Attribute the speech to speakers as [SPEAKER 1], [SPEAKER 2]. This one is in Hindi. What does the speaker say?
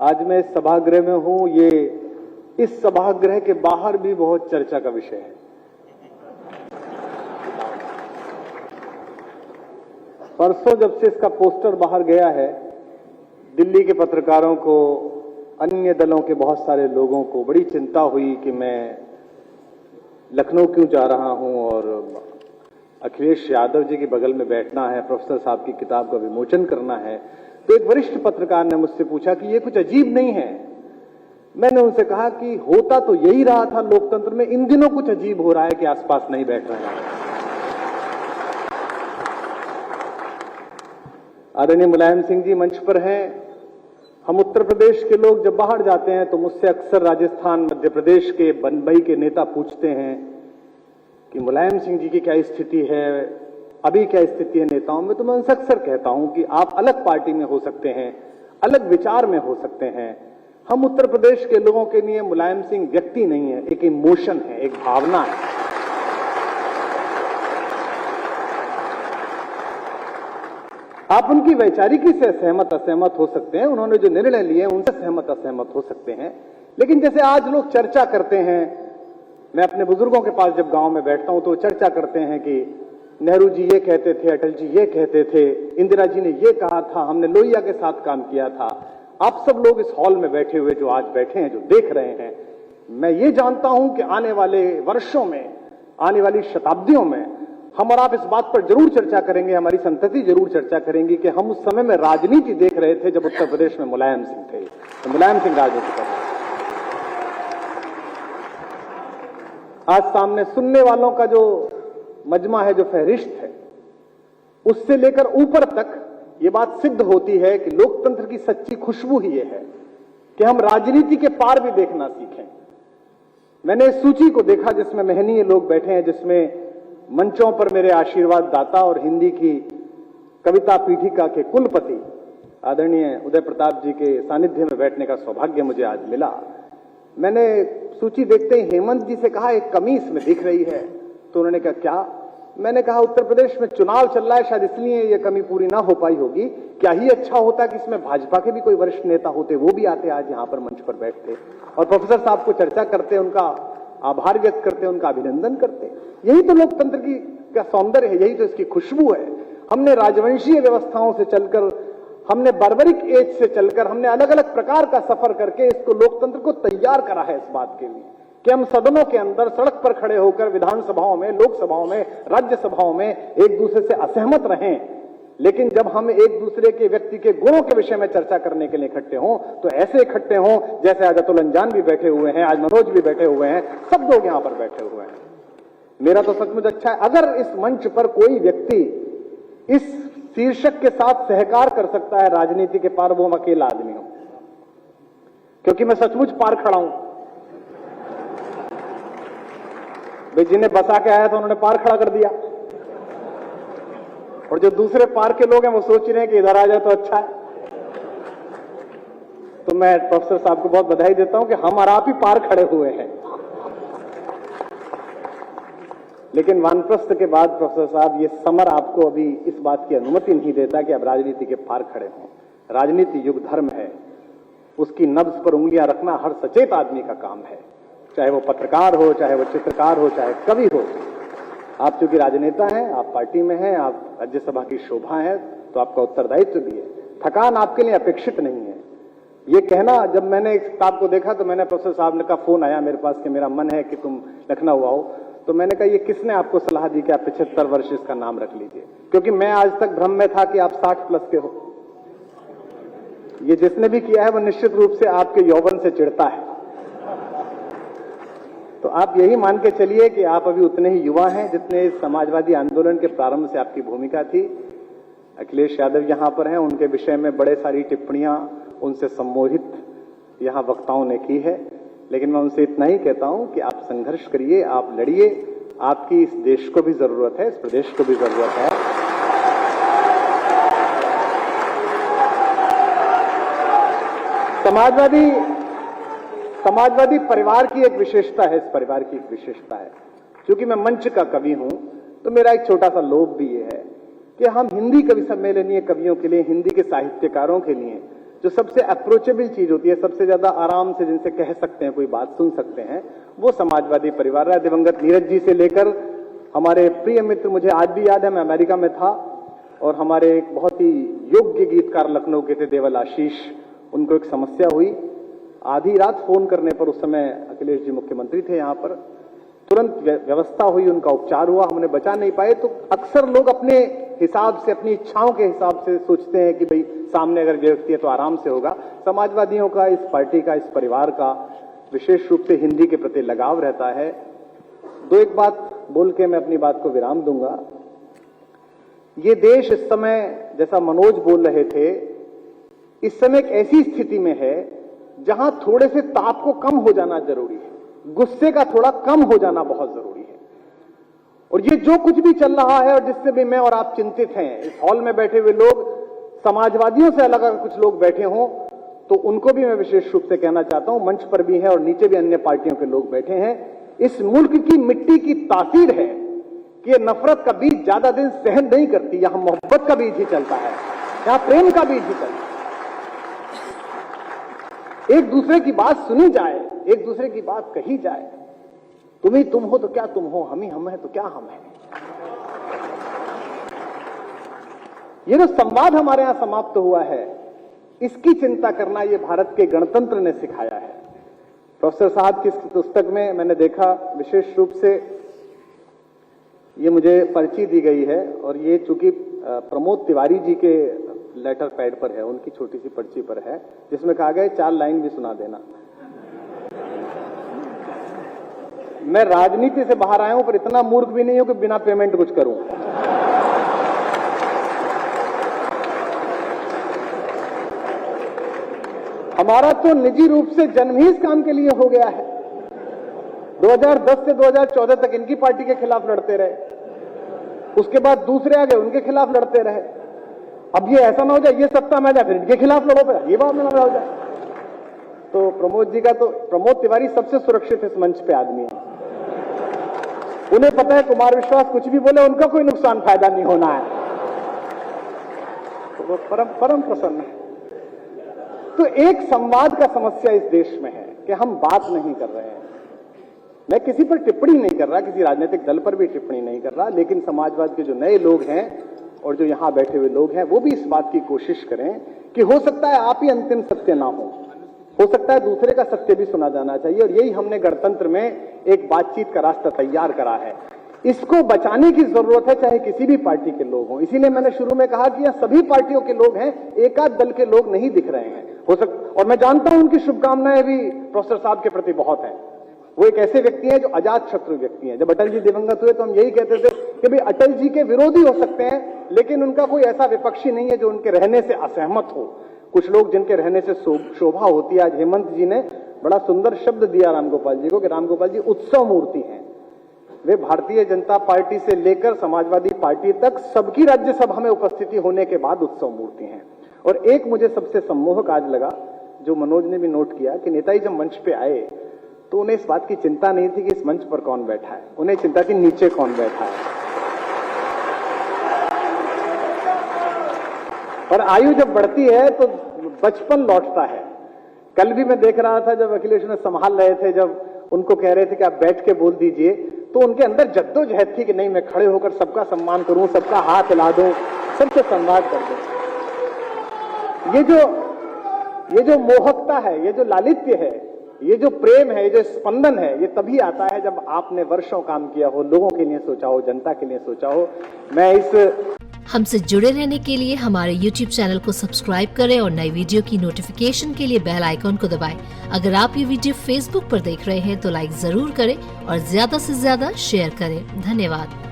[SPEAKER 1] आज मैं इस सभागृह में हूं, ये इस सभागृह के बाहर भी बहुत चर्चा का विषय है। परसों जब से इसका पोस्टर बाहर गया है, दिल्ली के पत्रकारों को, अन्य दलों के बहुत सारे लोगों को बड़ी चिंता हुई कि मैं लखनऊ क्यों जा रहा हूं और अखिलेश यादव जी के बगल में बैठना है, प्रोफेसर साहब की किताब का विमोचन करना है। तो एक वरिष्ठ पत्रकार ने मुझसे पूछा कि ये कुछ अजीब नहीं है। मैंने उनसे कहा कि होता तो यही रहा था लोकतंत्र में, इन दिनों कुछ अजीब हो रहा है कि आसपास नहीं बैठ रहे हैं। आदरणीय मुलायम सिंह जी मंच पर हैं। हम उत्तर प्रदेश के लोग जब बाहर जाते हैं तो मुझसे अक्सर राजस्थान, मध्य प्रदेश के, बंबई के नेता पूछते हैं कि मुलायम सिंह जी की क्या स्थिति है, अभी क्या स्थिति है नेताओं में। तो मैं उनसे अक्सर कहता हूं कि आप अलग पार्टी में हो सकते हैं, अलग विचार में हो सकते हैं। हम उत्तर प्रदेश के लोगों के लिए मुलायम सिंह व्यक्ति नहीं है, एक इमोशन है, एक भावना है। आप उनकी वैचारिकी से सहमत असहमत हो सकते हैं, उन्होंने जो निर्णय लिए उनसे सहमत असहमत हो सकते हैं, लेकिन जैसे आज लोग चर्चा करते हैं, मैं अपने बुजुर्गों के पास जब गांव में बैठता हूं तो चर्चा करते हैं कि नेहरू जी ये कहते थे, अटल जी ये कहते थे, इंदिरा जी ने ये कहा था, हमने लोहिया के साथ काम किया था। आप सब लोग इस हॉल में बैठे हुए जो आज बैठे हैं, जो देख रहे हैं, मैं ये जानता हूं कि आने वाले वर्षों में, आने वाली शताब्दियों में हम और आप इस बात पर जरूर चर्चा करेंगे, हमारी संतति जरूर चर्चा करेंगी कि हम उस समय में राजनीति देख रहे थे जब उत्तर प्रदेश में मुलायम सिंह थे, तो मुलायम सिंह राजनीति कर रहे थे। आज सामने सुनने वालों का जो मजमा है, जो फहरिस्त है, उससे लेकर ऊपर तक ये बात सिद्ध होती है कि लोकतंत्र की सच्ची खुशबू ही ये है कि हम राजनीति के पार भी देखना सीखें। मैंने इस सूची को देखा जिसमें महनीय लोग बैठे हैं, जिसमें मंचों पर मेरे आशीर्वाद दाता और हिंदी की कविता पीठिका के कुलपति आदरणीय उदय प्रताप जी के सानिध्य में बैठने का सौभाग्य मुझे आज मिला। मैंने सूची देखते ही हेमंत जी से कहा एक कमी इसमें दिख रही है, तो उन्होंने कहा क्या? मैंने कहा उत्तर प्रदेश में चुनाव चल रहा है, शायद इसलिए यह कमी पूरी ना हो पाई होगी। क्या ही अच्छा होता कि इसमें भाजपा के भी कोई वरिष्ठ नेता होते, वो भी आते, आज यहां पर मंच पर बैठते और प्रोफेसर साहब को चर्चा करते, उनका आभार व्यक्त करते, उनका अभिनंदन करते। यही तो लोकतंत्र की का सौंदर्य है, यही तो इसकी खुशबू है। हमने राजवंशीय व्यवस्थाओं से चलकर, हमने बार्बरिक एज से चलकर, हमने अलग अलग प्रकार का सफर करके इसको लोकतंत्र को तैयार करा है इस बात के लिए कि हम सदनों के अंदर, सड़क पर खड़े होकर, विधानसभाओं में, लोकसभाओं में, राज्यसभाओं में एक दूसरे से असहमत रहें, लेकिन जब हम एक दूसरे के व्यक्ति के गुणों के विषय में चर्चा करने के लिए इकट्ठे हों तो ऐसे इकट्ठे हों जैसे आज अतुल अंजान भी बैठे हुए हैं, आज मनोज भी बैठे हुए हैं, सब लोग यहां पर बैठे हुए हैं। मेरा तो सचमुच अच्छा है अगर इस मंच पर कोई व्यक्ति इस शीर्षक के साथ सहकार कर सकता है राजनीति के पार, वो अकेला आदमी हूं, क्योंकि मैं सचमुच पार खड़ा हूं। भाई जिन्हें बसा के आया था उन्होंने पार खड़ा कर दिया, और जो दूसरे पार के लोग हैं वो सोच रहे हैं कि इधर आ जाए तो अच्छा है। तो मैं प्रोफेसर साहब को बहुत बधाई देता हूं कि हम और आप ही पार खड़े हुए हैं। लेकिन वानप्रस्थ के बाद प्रोफेसर साहब ये समर आपको अभी इस बात की अनुमति नहीं देता कि आप राजनीति के पार खड़े हों। राजनीति युग धर्म है, उसकी नब्ज पर उंगलियां रखना हर सचेत आदमी का काम है, चाहे वो पत्रकार हो, चाहे वो चित्रकार हो, चाहे कवि हो। आप चूंकि राजनेता हैं, आप पार्टी में हैं, आप राज्यसभा की शोभा है, तो आपका उत्तरदायित्व भी है। थकान आपके लिए अपेक्षित नहीं है। ये कहना, जब मैंने इस किताब को देखा तो मैंने प्रोफेसर साहब का फोन आया मेरे पास कि मेरा मन है कि तुम लखनऊ आओ, तो मैंने कहा ये किसने आपको सलाह दी कि आप 75 वर्ष इसका नाम रख लीजिए, क्योंकि मैं आज तक भ्रम में था कि आप 60 प्लस के हो। ये जिसने भी किया है वो निश्चित रूप से आपके यौवन से चिढ़ता है। तो आप यही मान के चलिए कि आप अभी उतने ही युवा हैं जितने समाजवादी आंदोलन के प्रारंभ से आपकी भूमिका थी। अखिलेश यादव यहां पर हैं, उनके विषय में बड़े सारी टिप्पणियां उनसे सम्मोहित यहां वक्ताओं ने की है, लेकिन मैं उनसे इतना ही कहता हूं कि आप संघर्ष करिए, आप लड़िए। आपकी इस देश को भी जरूरत है, इस प्रदेश को भी जरूरत है। समाजवादी परिवार की एक विशेषता है, इस परिवार की एक विशेषता है, क्योंकि मैं मंच का कवि हूं तो मेरा एक छोटा सा लोभ भी ये है कि हम हिंदी कवि सम्मेलनीय कवियों के लिए, हिंदी के साहित्यकारों के लिए जो सबसे अप्रोचेबल चीज होती है, सबसे ज्यादा आराम से जिनसे कह सकते हैं, कोई बात सुन सकते हैं, वो समाजवादी परिवार रहा। दिवंगत नीरज जी से लेकर हमारे प्रिय मित्र, मुझे आज भी याद है, मैं अमेरिका में था और हमारे एक बहुत ही योग्य गीतकार लखनऊ के थे, देवल आशीष, उनको एक समस्या हुई। आधी रात फोन करने पर, उस समय अखिलेश जी मुख्यमंत्री थे यहाँ पर, तुरंत व्यवस्था हुई, उनका उपचार हुआ, हमने बचा नहीं पाए। तो अक्सर लोग अपने हिसाब से, अपनी इच्छाओं के हिसाब से सोचते हैं कि भाई सामने अगर व्यक्ति है तो आराम से होगा। समाजवादियों का, इस पार्टी का, इस परिवार का विशेष रूप से हिंदी के प्रति लगाव रहता है। दो एक बात बोल के मैं अपनी बात को विराम दूंगा। ये देश इस समय, जैसा मनोज बोल रहे थे, इस समय एक ऐसी स्थिति में है जहां थोड़े से ताप को कम हो जाना जरूरी है, गुस्से का थोड़ा कम हो जाना बहुत जरूरी है। और ये जो कुछ भी चल रहा है और जिससे भी मैं और आप चिंतित हैं, इस हॉल में बैठे हुए लोग, समाजवादियों से अलग अगर कुछ लोग बैठे हों तो उनको भी मैं विशेष रूप से कहना चाहता हूं, मंच पर भी है और नीचे भी अन्य पार्टियों के लोग बैठे हैं। इस मुल्क की मिट्टी की तासीर है कि ये नफरत का बीज ज्यादा दिन सहन नहीं करती। यहां मोहब्बत का बीज ही चलता है, यहां प्रेम का बीज ही चलता है। एक दूसरे की बात सुनी जाए, एक दूसरे की बात कही जाए। तुम ही तुम हो तो क्या तुम हो, हम ही हम है तो क्या हम हैं। ये जो संवाद हमारे यहां समाप्त हुआ है, इसकी चिंता करना ये भारत के गणतंत्र ने सिखाया है। प्रोफेसर साहब की पुस्तक में मैंने देखा, विशेष रूप से ये मुझे पर्ची दी गई है और ये चूंकि प्रमोद तिवारी जी के लेटर पैड पर है, उनकी छोटी सी पर्ची पर है, जिसमें कहा गया 4 लाइन भी सुना देना। मैं राजनीति से बाहर आया हूं, पर इतना मूर्ख भी नहीं हूं कि बिना पेमेंट कुछ करूं। हमारा तो निजी रूप से जन्म ही इस काम के लिए हो गया है। 2010 से 2014 तक इनकी पार्टी के खिलाफ लड़ते रहे, उसके बाद दूसरे आ गए, उनके खिलाफ लड़ते रहे। अब ये ऐसा ना हो जाए ये सत्ता में आ जाए फिर इनके खिलाफ लड़ो, पे ये बात ना हो जाए। तो प्रमोद जी का, तो प्रमोद तिवारी सबसे सुरक्षित इस मंच पे आदमी है। उन्हें पता है कुमार विश्वास कुछ भी बोले उनका कोई नुकसान फायदा नहीं होना है, तो वो परम प्रसन्न है। तो एक संवाद का समस्या इस देश में है कि हम बात नहीं कर रहे हैं। मैं किसी पर टिप्पणी नहीं कर रहा, किसी राजनीतिक दल पर भी टिप्पणी नहीं कर रहा, लेकिन समाजवाद के जो नए लोग हैं और जो यहां बैठे हुए लोग हैं, वो भी इस बात की कोशिश करें कि हो सकता है आप ही अंतिम सत्य ना हो सकता है दूसरे का सत्य भी सुना जाना चाहिए। और यही हमने गणतंत्र में एक बातचीत का रास्ता तैयार करा है। इसको बचाने की जरूरत है, चाहे किसी भी पार्टी के लोग हों। इसीलिए मैंने शुरू में कहा कि यह सभी पार्टियों के लोग हैं, एकाध दल के लोग नहीं दिख रहे हैं। और मैं जानता हूं उनकी शुभकामनाएं भी प्रोफेसर साहब के प्रति बहुत है। वो एक ऐसे व्यक्ति हैं जो अजात शत्रु व्यक्ति हैं। जब अटल जी दिवंगत हुए तो हम यही कहते थे कि भाई अटल जी के विरोधी हो सकते हैं, लेकिन उनका कोई ऐसा विपक्षी नहीं है जो उनके रहने से असहमत हो। कुछ लोग जिनके रहने से शोभा होती है। आज हेमंत जी ने बड़ा सुंदर शब्द दिया रामगोपाल जी को कि रामगोपाल जी उत्सव मूर्ति हैं। वे भारतीय जनता पार्टी से लेकर समाजवादी पार्टी तक सबकी राज्यसभा में उपस्थिति होने के बाद उत्सव मूर्ति हैं। और एक मुझे सबसे सम्मोहक आज लगा, जो मनोज ने भी नोट किया, कि नेताजी जब मंच पे आए तो उन्हें इस बात की चिंता नहीं थी कि इस मंच पर कौन बैठा है, उन्हें चिंता थी नीचे कौन बैठा है। और आयु जब बढ़ती है तो बचपन लौटता है। कल भी मैं देख रहा था जब अखिलेश ने संभाल रहे थे, जब उनको कह रहे थे कि आप बैठ के बोल दीजिए, तो उनके अंदर जद्दोजहद थी कि नहीं मैं खड़े होकर सबका सम्मान करूं, सबका हाथ हिला दूं, सबसे संवाद कर दूं। ये जो मोहकता है, ये जो लालित्य है, ये जो प्रेम है, ये जो स्पंदन है, ये तभी आता है जब आपने वर्षों काम किया हो, लोगों के लिए सोचा हो, जनता के लिए सोचा हो। मैं इस
[SPEAKER 2] हमसे जुड़े रहने के लिए हमारे YouTube चैनल को सब्सक्राइब करें और नई वीडियो की नोटिफिकेशन के लिए बेल आइकॉन को दबाएं। अगर आप ये वीडियो Facebook पर देख रहे हैं तो लाइक जरूर करें और ज्यादा से ज्यादा शेयर करें। धन्यवाद।